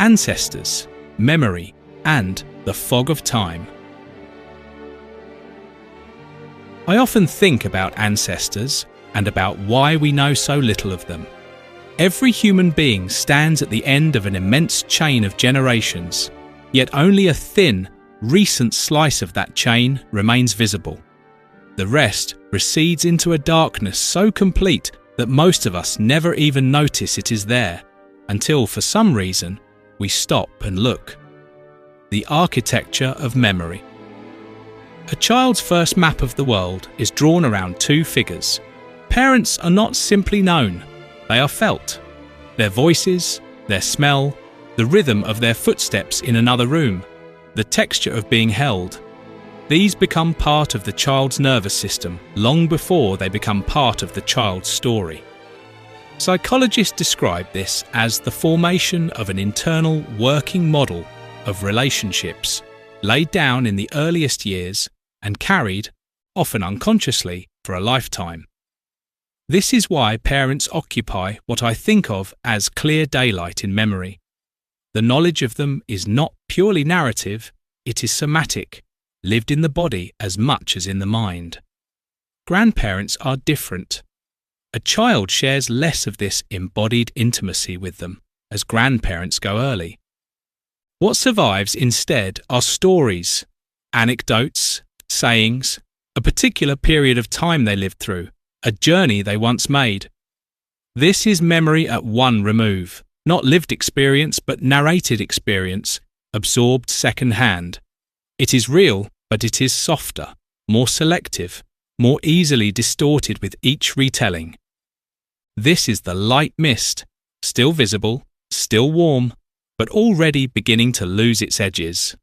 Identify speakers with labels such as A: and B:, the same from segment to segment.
A: ancestors, memory, and the fog of time. I often think about ancestors and about why we know so little of them. Every human being stands at the end of an immense chain of generations, yet only a thin, recent slice of that chain remains visible. The rest recedes into a darkness so complete that most of us never even notice it is there, until for some reason we stop and look. The architecture of memory. A child's first map of the world is drawn around two figures. Parents are not simply known, they are felt. Their voices, their smell, the rhythm of their footsteps in another room, the texture of being held. These become part of the child's nervous system long before they become part of the child's story. Psychologists describe this as the formation of an internal working model of relationships laid down in the earliest years and carried, often unconsciously, for a lifetime. This is why parents occupy what I think of as clear daylight in memory. The knowledge of them is not purely narrative, it is somatic, lived in the body as much as in the mind. Grandparents are different. A child shares less of this embodied intimacy with them, as grandparents go early. What survives instead are stories, anecdotes, sayings, a particular period of time they lived through, a journey they once made. This is memory at one remove, not lived experience but narrated experience, absorbed second-hand. It is real, but it is softer, more selective, more easily distorted with each retelling. This is the light mist, still visible, still warm, but already beginning to lose its edges.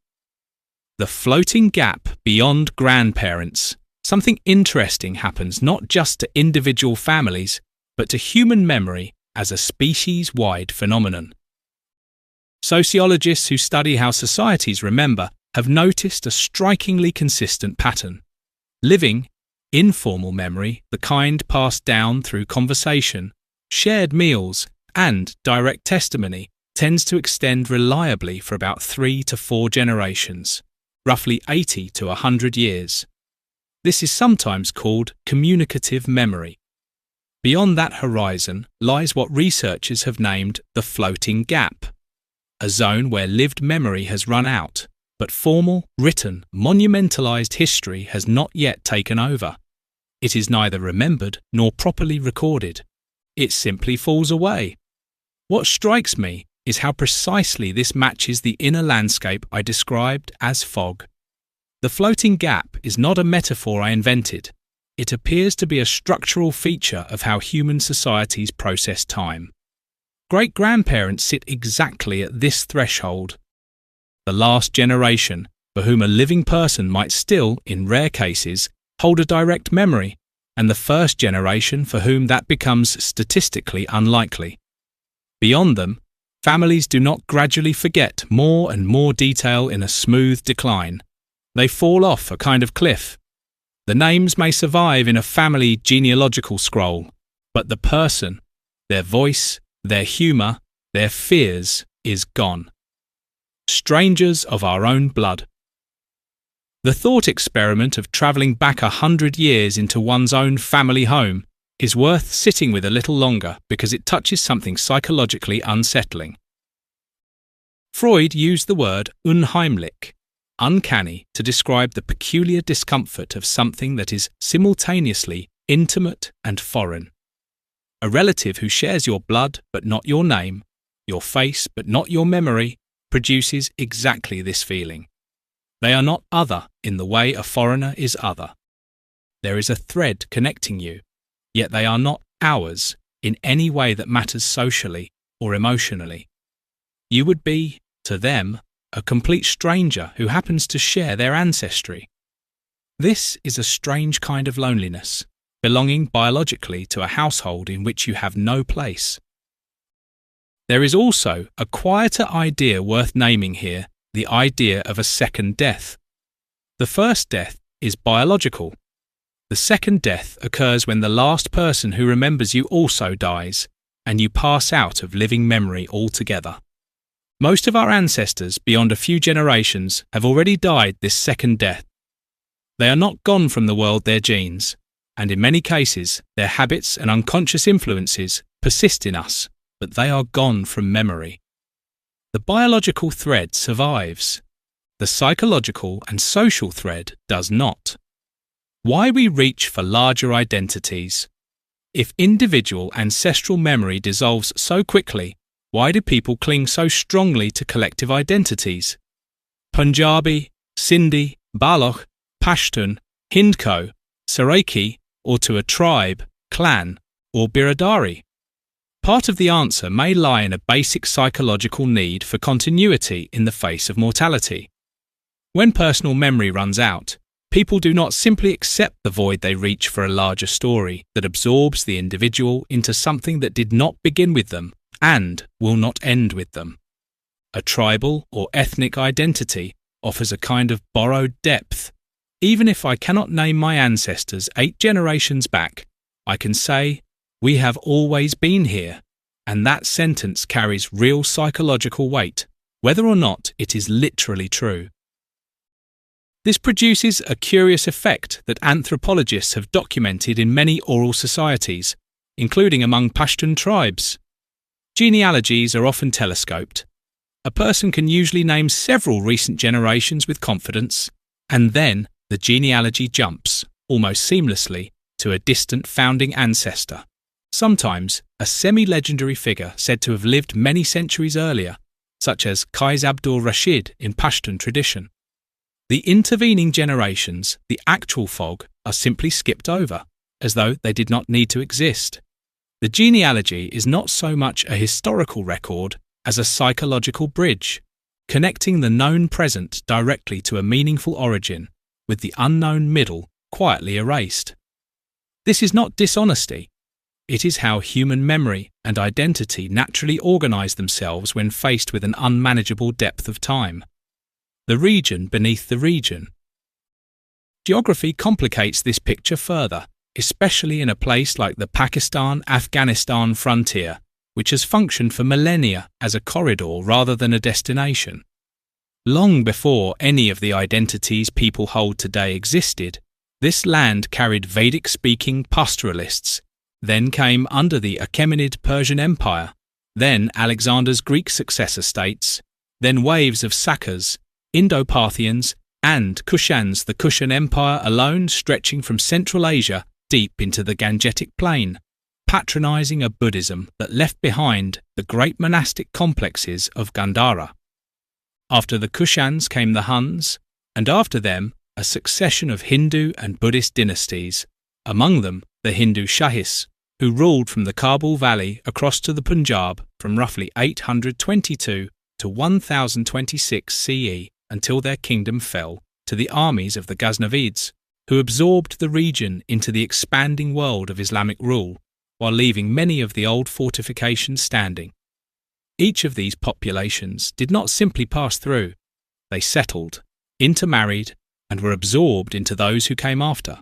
A: The floating gap beyond grandparents. Something interesting happens not just to individual families, but to human memory as a species-wide phenomenon. Sociologists who study how societies remember have noticed a strikingly consistent pattern. Living, informal memory, the kind passed down through conversation, shared meals, and direct testimony, tends to extend reliably for about 3 to 4 generations, roughly 80 to 100 years. This is sometimes called communicative memory. Beyond that horizon lies what researchers have named the floating gap, a zone where lived memory has run out, but formal, written, monumentalized history has not yet taken over. It is neither remembered nor properly recorded. It simply falls away. What strikes me is how precisely this matches the inner landscape I described as fog. The floating gap is not a metaphor I invented. It appears to be a structural feature of how human societies process time. Great-grandparents sit exactly at this threshold. The last generation, for whom a living person might still, in rare cases, hold a direct memory, and the first generation for whom that becomes statistically unlikely. Beyond them, families do not gradually forget more and more detail in a smooth decline. They fall off a kind of cliff. The names may survive in a family genealogical scroll, but the person, their voice, their humour, their fears is gone. Strangers of our own blood. The thought experiment of travelling back 100 years into one's own family home is worth sitting with a little longer because it touches something psychologically unsettling. Freud used the word unheimlich, uncanny, to describe the peculiar discomfort of something that is simultaneously intimate and foreign. A relative who shares your blood but not your name, your face but not your memory, produces exactly this feeling. They are not other in the way a foreigner is other. There is a thread connecting you, yet they are not ours in any way that matters socially or emotionally. You would be, to them, a complete stranger who happens to share their ancestry. This is a strange kind of loneliness, belonging biologically to a household in which you have no place. There is also a quieter idea worth naming here, the idea of a second death. The first death is biological. The second death occurs when the last person who remembers you also dies, and you pass out of living memory altogether. Most of our ancestors, beyond a few generations, have already died this second death. They are not gone from the world, their genes, and in many cases, their habits and unconscious influences persist in us, but they are gone from memory. The biological thread survives. The psychological and social thread does not. Why we reach for larger identities? If individual ancestral memory dissolves so quickly, why do people cling so strongly to collective identities? Punjabi, Sindhi, Baloch, Pashtun, Hindko, Saraiki, or to a tribe, clan, or biradari? Part of the answer may lie in a basic psychological need for continuity in the face of mortality. When personal memory runs out, people do not simply accept the void they reach for a larger story that absorbs the individual into something that did not begin with them and will not end with them. A tribal or ethnic identity offers a kind of borrowed depth. Even if I cannot name my ancestors 8 generations back, I can say, "We have always been here," and that sentence carries real psychological weight, whether or not it is literally true. This produces a curious effect that anthropologists have documented in many oral societies, including among Pashtun tribes. Genealogies are often telescoped. A person can usually name several recent generations with confidence, and then the genealogy jumps, almost seamlessly, to a distant founding ancestor, sometimes a semi-legendary figure said to have lived many centuries earlier, such as Qais Abdul Rashid in Pashtun tradition. The intervening generations, the actual fog, are simply skipped over, as though they did not need to exist. The genealogy is not so much a historical record as a psychological bridge, connecting the known present directly to a meaningful origin, with the unknown middle quietly erased. This is not dishonesty. It is how human memory and identity naturally organize themselves when faced with an unmanageable depth of time. The region beneath the region. Geography complicates this picture further, especially in a place like the Pakistan-Afghanistan frontier, which has functioned for millennia as a corridor rather than a destination. Long before any of the identities people hold today existed, this land carried Vedic-speaking pastoralists, then came under the Achaemenid Persian Empire, then Alexander's Greek successor states, then waves of Sakas, Indo-Parthians, and Kushans, the Kushan Empire alone stretching from Central Asia deep into the Gangetic Plain, patronizing a Buddhism that left behind the great monastic complexes of Gandhara. After the Kushans came the Huns, and after them a succession of Hindu and Buddhist dynasties, among them the Hindu Shahis, who ruled from the Kabul Valley across to the Punjab from roughly 822 to 1026 CE until their kingdom fell to the armies of the Ghaznavids, who absorbed the region into the expanding world of Islamic rule, while leaving many of the old fortifications standing. Each of these populations did not simply pass through, they settled, intermarried, and were absorbed into those who came after.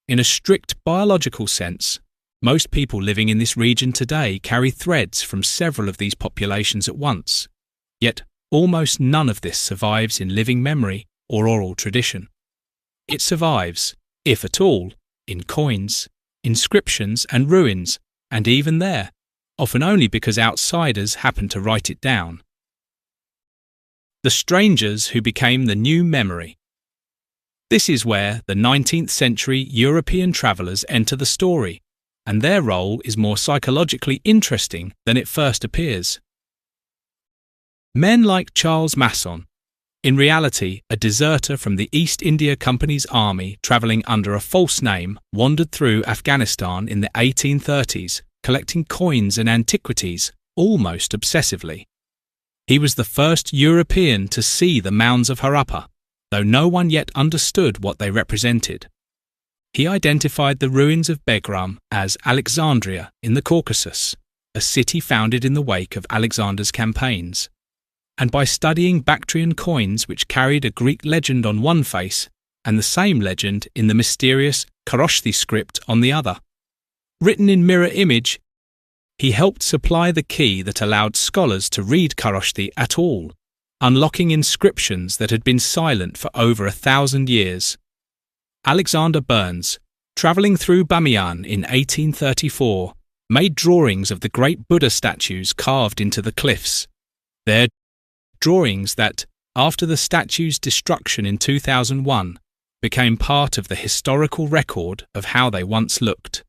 A: In a strict biological sense, most people living in this region today carry threads from several of these populations at once, yet almost none of this survives in living memory or oral tradition. It survives, if at all, in coins, inscriptions and ruins, and even there, often only because outsiders happen to write it down. The strangers who became the new memory. This is where the 19th century European travellers enter the story, and their role is more psychologically interesting than it first appears. Men like Charles Masson, in reality a deserter from the East India Company's army travelling under a false name, wandered through Afghanistan in the 1830s, collecting coins and antiquities almost obsessively. He was the first European to see the mounds of Harappa, though no one yet understood what they represented. He identified the ruins of Begram as Alexandria in the Caucasus, a city founded in the wake of Alexander's campaigns. And by studying Bactrian coins which carried a Greek legend on one face and the same legend in the mysterious Kharoshthi script on the other. Written in mirror image, He helped supply the key that allowed scholars to read Kharosthi at all, unlocking inscriptions that had been silent for over 1,000 years. Alexander Burns, travelling through Bamiyan in 1834, made drawings of the great Buddha statues carved into the cliffs. They're drawings that, after the statue's destruction in 2001, became part of the historical record of how they once looked.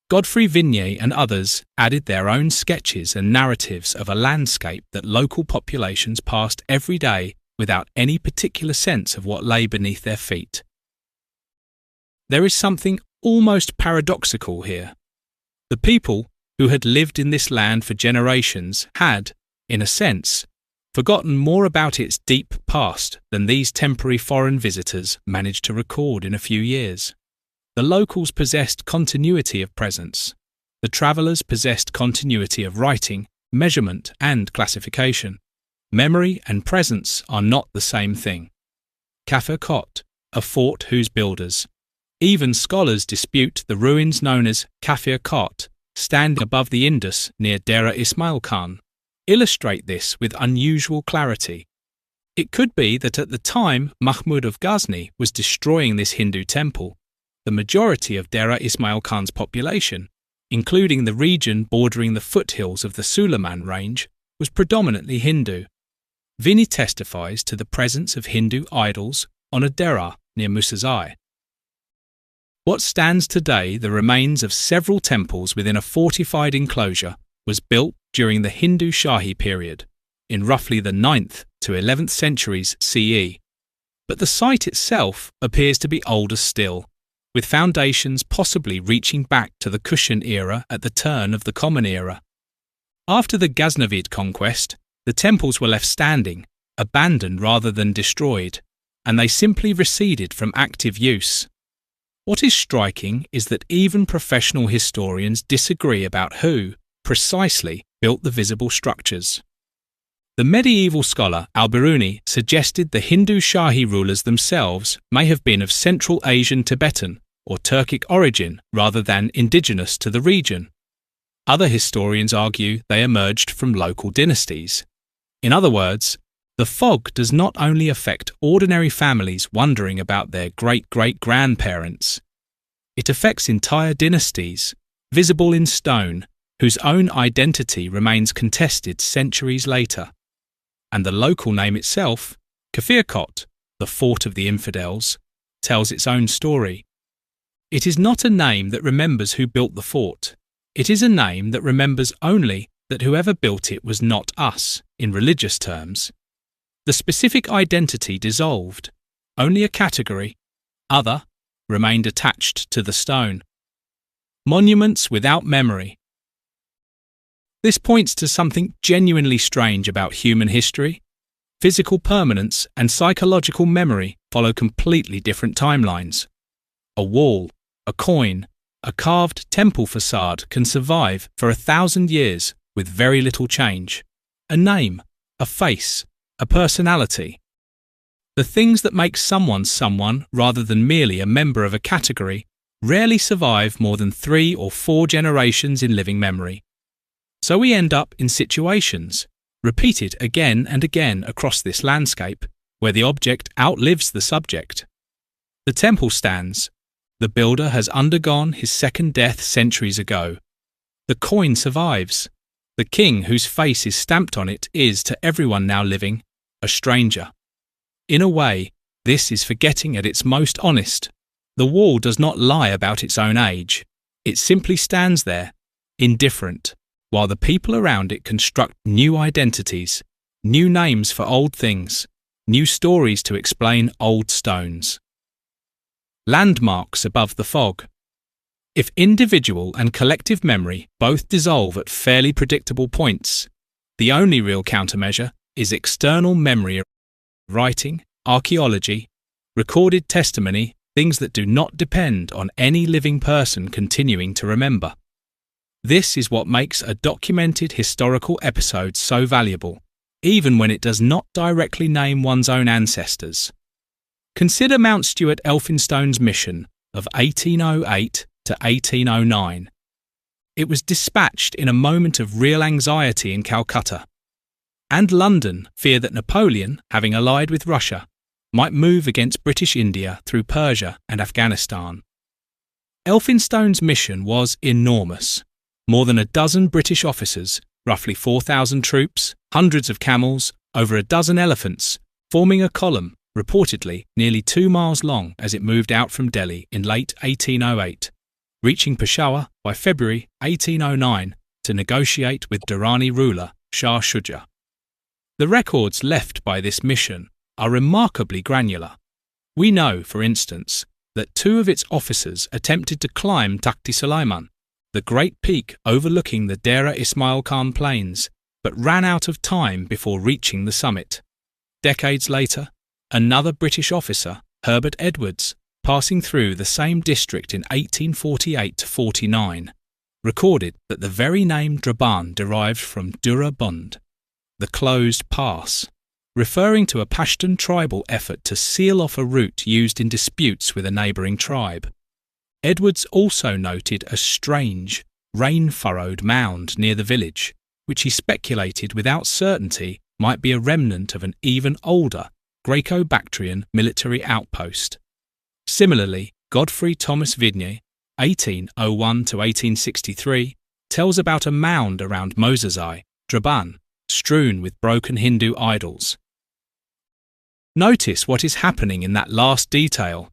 A: Godfrey Vignier and others added their own sketches and narratives of a landscape that local populations passed every day without any particular sense of what lay beneath their feet. There is something almost paradoxical here. The people who had lived in this land for generations had, in a sense, forgotten more about its deep past than these temporary foreign visitors managed to record in a few years. The locals possessed continuity of presence. The travellers possessed continuity of writing, measurement, and classification. Memory and presence are not the same thing. Kafir Kot, a fort whose builders. Even scholars dispute the ruins known as Kafir Kot, standing above the Indus near Dera Ismail Khan, illustrate this with unusual clarity. It could be that at the time Mahmud of Ghazni was destroying this Hindu temple, the majority of Dera Ismail Khan's population, including the region bordering the foothills of the Suleiman range, was predominantly Hindu. Vinny testifies to the presence of Hindu idols on a dera near Musazai. What stands today, the remains of several temples within a fortified enclosure, was built during the Hindu Shahi period, in roughly the 9th to 11th centuries CE. But the site itself appears to be older still, with foundations possibly reaching back to the Kushan era at the turn of the Common Era. After the Ghaznavid conquest, the temples were left standing, abandoned rather than destroyed, and they simply receded from active use. What is striking is that even professional historians disagree about who, precisely, built the visible structures. The medieval scholar Al-Biruni suggested the Hindu Shahi rulers themselves may have been of Central Asian Tibetan or Turkic origin rather than indigenous to the region. Other historians argue they emerged from local dynasties. In other words, the fog does not only affect ordinary families wondering about their great-great-grandparents. It affects entire dynasties, visible in stone, whose own identity remains contested centuries later. And the local name itself, Kafir Kot, the Fort of the Infidels, tells its own story. It is not a name that remembers who built the fort. It is a name that remembers only that whoever built it was not us, in religious terms. The specific identity dissolved. Only a category, other, remained attached to the stone. Monuments without memory. This points to something genuinely strange about human history. Physical permanence and psychological memory follow completely different timelines. A wall, a coin, a carved temple facade can survive for 1,000 years with very little change. A name, a face, a personality. The things that make someone someone rather than merely a member of a category rarely survive more than 3 or 4 generations in living memory. So we end up in situations, repeated again and again across this landscape, where the object outlives the subject. The temple stands. The builder has undergone his second death centuries ago. The coin survives. The king whose face is stamped on it is, to everyone now living, a stranger. In a way, this is forgetting at its most honest. The wall does not lie about its own age. It simply stands there, indifferent, while the people around it construct new identities, new names for old things, new stories to explain old stones. Landmarks above the fog. If individual and collective memory both dissolve at fairly predictable points, the only real countermeasure is external memory, writing, archaeology, recorded testimony, things that do not depend on any living person continuing to remember. This is what makes a documented historical episode so valuable, even when it does not directly name one's own ancestors. Consider Mount Stuart Elphinstone's mission of 1808 to 1809. It was dispatched in a moment of real anxiety in Calcutta. And London feared that Napoleon, having allied with Russia, might move against British India through Persia and Afghanistan. Elphinstone's mission was enormous. More than a dozen British officers, roughly 4,000 troops, hundreds of camels, over a dozen elephants, forming a column, reportedly nearly 2 miles long as it moved out from Delhi in late 1808, reaching Peshawar by February 1809 to negotiate with Durrani ruler Shah Shuja. The records left by this mission are remarkably granular. We know, for instance, that 2 of its officers attempted to climb Takhti Sulaiman, the great peak overlooking the Dera Ismail Khan plains, but ran out of time before reaching the summit. Decades later, another British officer, Herbert Edwards, passing through the same district in 1848-49, recorded that the very name Draban derived from Dura Bund, the closed pass, referring to a Pashtun tribal effort to seal off a route used in disputes with a neighbouring tribe. Edwards also noted a strange, rain-furrowed mound near the village, which he speculated without certainty might be a remnant of an even older Greco-Bactrian military outpost. Similarly, Godfrey Thomas Vigny, 1801-1863, tells about a mound around Mosasai, Draban, strewn with broken Hindu idols. Notice what is happening in that last detail.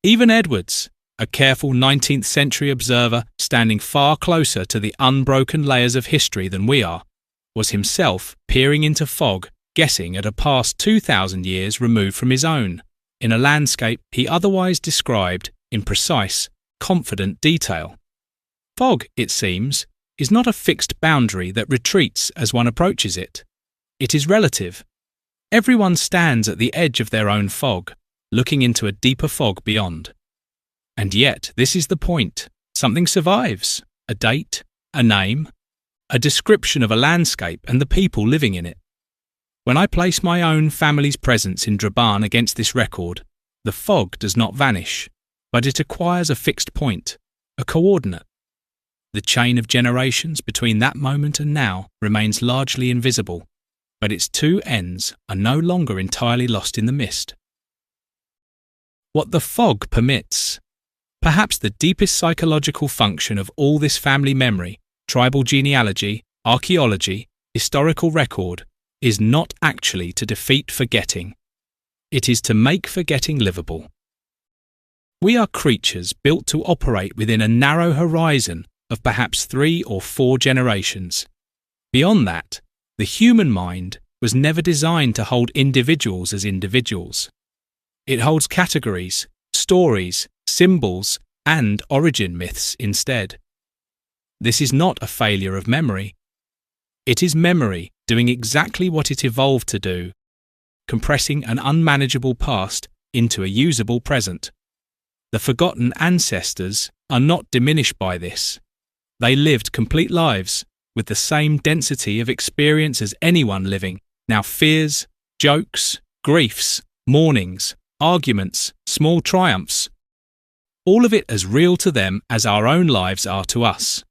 A: Even Edwards, a careful 19th century observer standing far closer to the unbroken layers of history than we are, was himself peering into fog, guessing at a past 2,000 years removed from his own, in a landscape he otherwise described in precise, confident detail. Fog, it seems, is not a fixed boundary that retreats as one approaches it. It is relative. Everyone stands at the edge of their own fog, looking into a deeper fog beyond. And yet, this is the point. Something survives. A date, a name, a description of a landscape and the people living in it. When I place my own family's presence in Draban against this record, the fog does not vanish, but it acquires a fixed point, a coordinate. The chain of generations between that moment and now remains largely invisible, but its 2 ends are no longer entirely lost in the mist. What the fog permits. Perhaps the deepest psychological function of all this family memory, tribal genealogy, archaeology, historical record, is not actually to defeat forgetting. It is to make forgetting livable. We are creatures built to operate within a narrow horizon of perhaps 3 or 4 generations. Beyond that, the human mind was never designed to hold individuals as individuals. It holds categories, stories, symbols, and origin myths instead. This is not a failure of memory. It is memory doing exactly what it evolved to do, compressing an unmanageable past into a usable present. The forgotten ancestors are not diminished by this. They lived complete lives with the same density of experience as anyone living, now fears, jokes, griefs, mournings, arguments, small triumphs. All of it as real to them as our own lives are to us.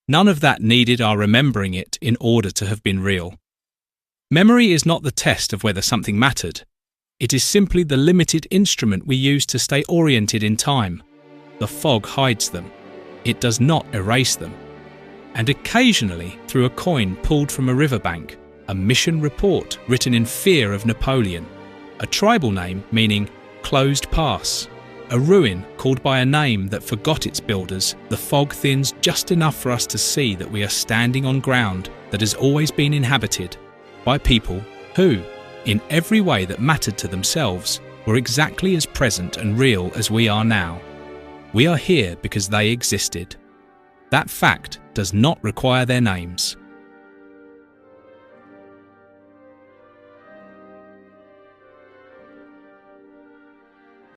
A: None of that needed our remembering it in order to have been real. Memory is not the test of whether something mattered. It is simply the limited instrument we use to stay oriented in time. The fog hides them. It does not erase them. And occasionally, through a coin pulled from a riverbank, a mission report written in fear of Napoleon, a tribal name meaning closed pass, a ruin called by a name that forgot its builders, the fog thins just enough for us to see that we are standing on ground that has always been inhabited by people who, in every way that mattered to themselves, were exactly as present and real as we are now. We are here because they existed. That fact does not require their names.